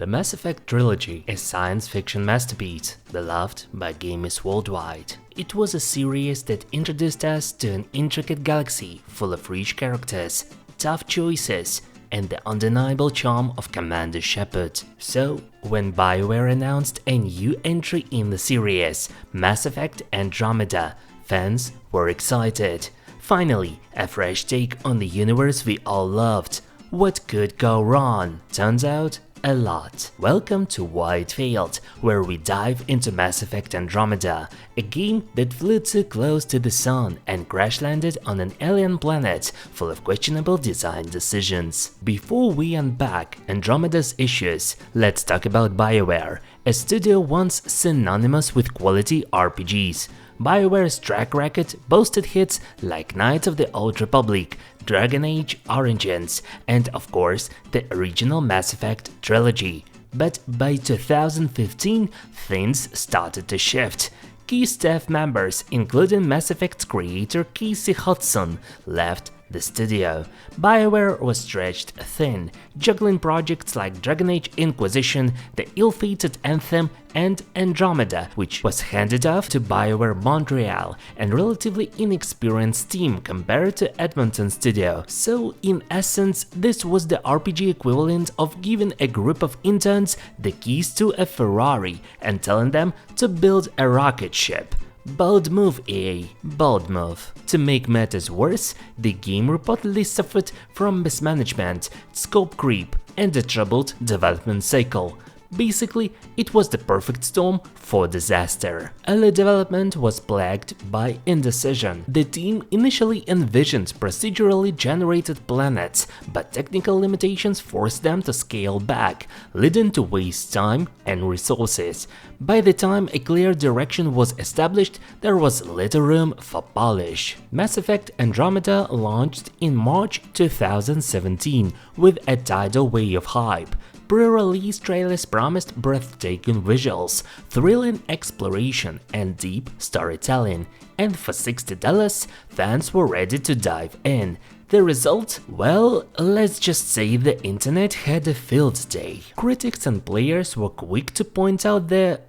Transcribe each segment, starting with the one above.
The Mass Effect trilogy, a science fiction masterpiece beloved by gamers worldwide. It was a series that introduced us to an intricate galaxy full of rich characters, tough choices, and the undeniable charm of Commander Shepard. So, when BioWare announced a new entry in the series, Mass Effect Andromeda, fans were excited. Finally, a fresh take on the universe we all loved. What could go wrong? Turns out, a lot. Welcome to Why It Failed, where we dive into Mass Effect Andromeda, a game that flew too close to the sun and crash-landed on an alien planet full of questionable design decisions. Before we unpack Andromeda's issues, let's talk about BioWare, a studio once synonymous with quality RPGs. BioWare's track record boasted hits like Knights of the Old Republic, Dragon Age Origins, and of course the original Mass Effect trilogy. But by 2015, things started to shift. Key staff members, including Mass Effect's creator Casey Hudson, left the studio. BioWare was stretched thin, juggling projects like Dragon Age Inquisition, the ill-fated Anthem, and Andromeda, which was handed off to BioWare Montreal, and relatively inexperienced team compared to Edmonton studio. So in essence, this was the RPG equivalent of giving a group of interns the keys to a Ferrari and telling them to build a rocket ship. Bold move, EA, bold move. To make matters worse, the game reportedly suffered from mismanagement, scope creep, and a troubled development cycle. Basically, it was the perfect storm for disaster. Early development was plagued by indecision. The team initially envisioned procedurally generated planets, but technical limitations forced them to scale back, leading to waste time and resources. By the time a clear direction was established, there was little room for polish. Mass Effect Andromeda launched in March 2017 with a tidal wave of hype. Pre-release trailers promised breathtaking visuals, thrilling exploration, and deep storytelling, and for $60, fans were ready to dive in. The result? Well, let's just say the internet had a field day. Critics and players were quick to point out the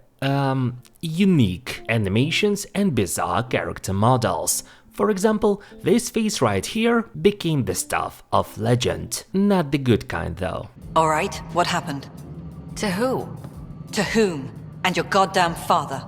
unique animations and bizarre character models. For example, this face right here became the stuff of legend. Not the good kind though. Alright, what happened? To who? To whom? And your goddamn father.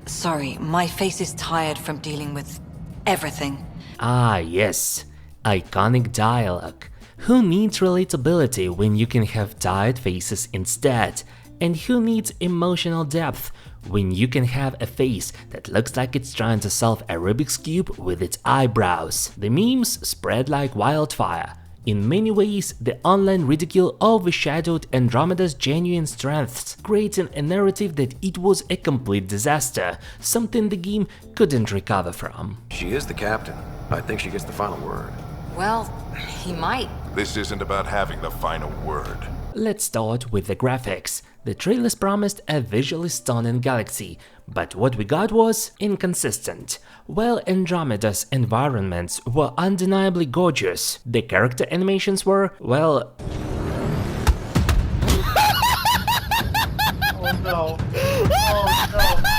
Sorry, my face is tired from dealing with everything. Ah yes, iconic dialogue. Who needs relatability when you can have tired faces instead? And who needs emotional depth when you can have a face that looks like it's trying to solve a Rubik's Cube with its eyebrows? The memes spread like wildfire. In many ways, the online ridicule overshadowed Andromeda's genuine strengths, creating a narrative that it was a complete disaster, something the game couldn't recover from. She is the captain. I think she gets the final word. Well, he might. This isn't about having the final word. Let's start with the graphics. The trailers promised a visually stunning galaxy, but what we got was inconsistent. While Andromeda's environments were undeniably gorgeous, the character animations were, well... Oh no. Oh no.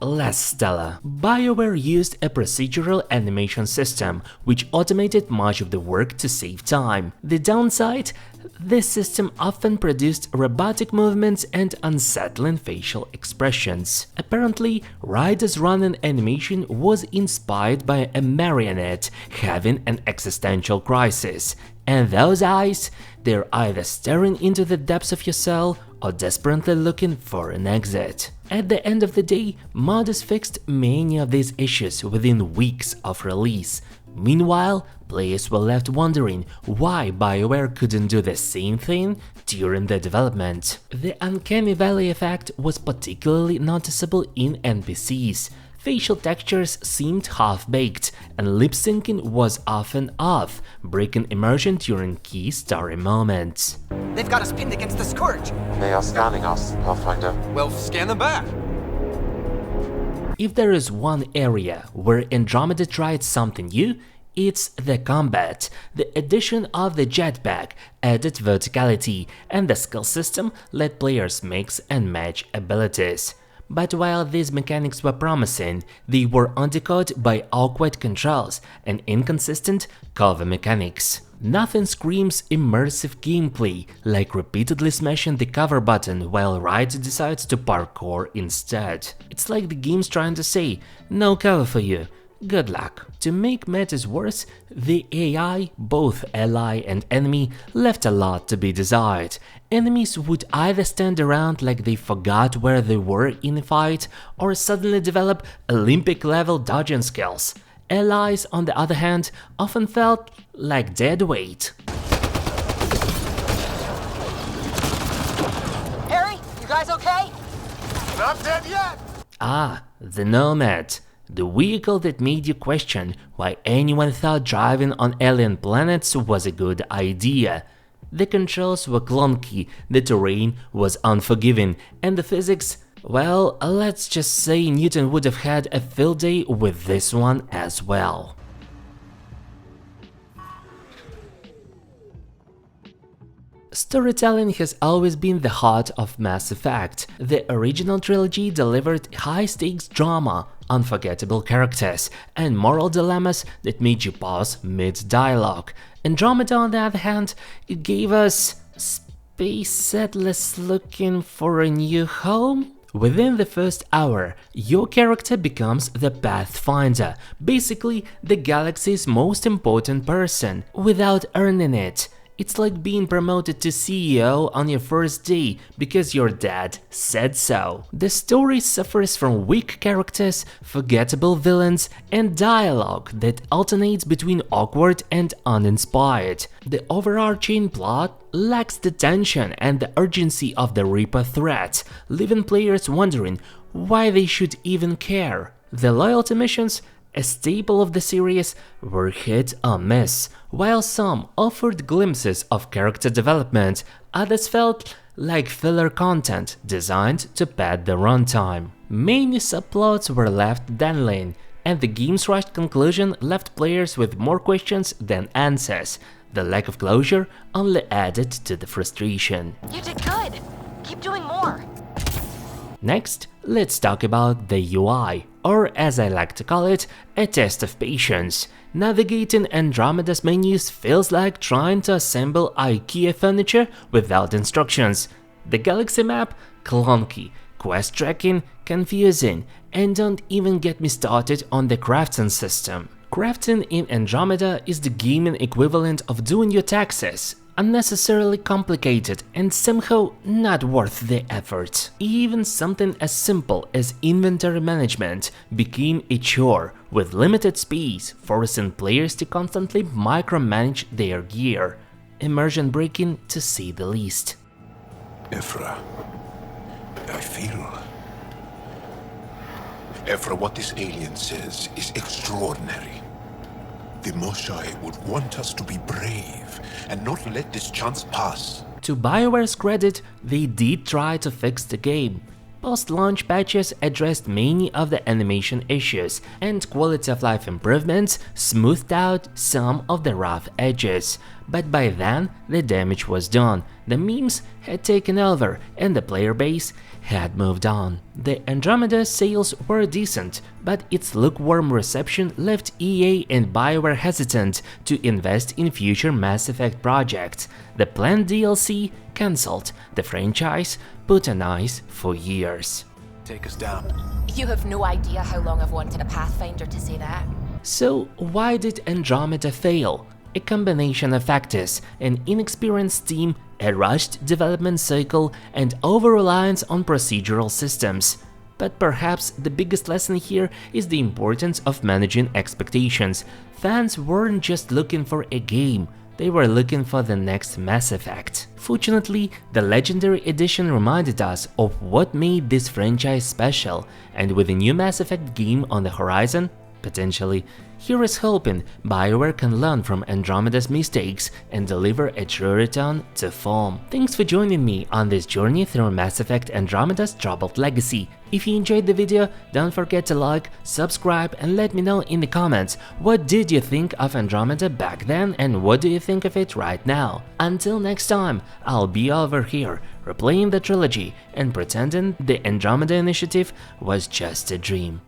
less stellar. BioWare used a procedural animation system, which automated much of the work to save time. The downside? This system often produced robotic movements and unsettling facial expressions. Apparently, Ryder's run-in animation was inspired by a marionette having an existential crisis. And those eyes? They're either staring into the depths of your soul or desperately looking for an exit. At the end of the day, modders fixed many of these issues within weeks of release. Meanwhile, players were left wondering why BioWare couldn't do the same thing during the development. The uncanny valley effect was particularly noticeable in NPCs. Facial textures seemed half-baked, and lip-syncing was often off, breaking immersion during key story moments. They've got us pinned against the Scourge. They are scanning us, Pathfinder. Well, scan them back. If there is one area where Andromeda tried something new, It's the combat. The addition of the jetpack added verticality, and the skill system let players mix and match abilities. But while these mechanics were promising, they were undercut by awkward controls and inconsistent cover mechanics. Nothing screams immersive gameplay like repeatedly smashing the cover button while Ryder decides to parkour instead. It's like the game's trying to say, no cover for you. Good luck. To make matters worse, the AI, both ally and enemy, left a lot to be desired. Enemies would either stand around like they forgot where they were in a fight, or suddenly develop Olympic-level dodging skills. Allies, on the other hand, often felt like dead weight. Harry, you guys okay? Not dead yet! Ah, the Nomad. The vehicle that made you question why anyone thought driving on alien planets was a good idea. The controls were clunky, the terrain was unforgiving, and the physics, well, let's just say Newton would have had a field day with this one as well. Storytelling has always been the heart of Mass Effect. The original trilogy delivered high-stakes drama, unforgettable characters, and moral dilemmas that made you pause mid-dialogue. Andromeda, on the other hand, it gave us space settlers looking for a new home? Within the first hour, your character becomes the Pathfinder, basically the galaxy's most important person, without earning it. It's like being promoted to CEO on your first day because your dad said so. The story suffers from weak characters, forgettable villains, and dialogue that alternates between awkward and uninspired. The overarching plot lacks the tension and the urgency of the Reaper threat, leaving players wondering why they should even care. The loyalty missions, a staple of the series, were hit or miss. While some offered glimpses of character development, others felt like filler content designed to pad the runtime. Many subplots were left dangling, and the game's rushed conclusion left players with more questions than answers. The lack of closure only added to the frustration. You did good. Keep doing more. Next, let's talk about the UI, or as I like to call it, a test of patience. Navigating Andromeda's menus feels like trying to assemble IKEA furniture without instructions. The galaxy map, clunky, quest tracking, confusing, and don't even get me started on the crafting system. Crafting in Andromeda is the gaming equivalent of doing your taxes. Unnecessarily complicated and somehow not worth the effort. Even something as simple as inventory management became a chore, with limited space, forcing players to constantly micromanage their gear. Immersion breaking, to say the least. Ephra, I feel... Ephra, what this alien says is extraordinary. The Moshai would want us to be brave and not let this chance pass. To BioWare's credit, they did try to fix the game. Post-launch patches addressed many of the animation issues, and quality of life improvements smoothed out some of the rough edges. But by then, the damage was done, the memes had taken over, and the player base had moved on. The Andromeda sales were decent, but its lukewarm reception left EA and BioWare hesitant to invest in future Mass Effect projects. The planned DLC cancelled, the franchise put on ice for years. Take us down. You have no idea how long I've wanted a Pathfinder to say that. So why did Andromeda fail? A combination of factors: an inexperienced team, a rushed development cycle, and over-reliance on procedural systems. But perhaps the biggest lesson here is the importance of managing expectations. Fans weren't just looking for a game, they were looking for the next Mass Effect. Fortunately, the Legendary Edition reminded us of what made this franchise special, and with a new Mass Effect game on the horizon, potentially. Here is hoping BioWare can learn from Andromeda's mistakes and deliver a true return to form. Thanks for joining me on this journey through Mass Effect Andromeda's troubled legacy. If you enjoyed the video, don't forget to like, subscribe and let me know in the comments what did you think of Andromeda back then and what do you think of it right now. Until next time, I'll be over here replaying the trilogy and pretending the Andromeda Initiative was just a dream.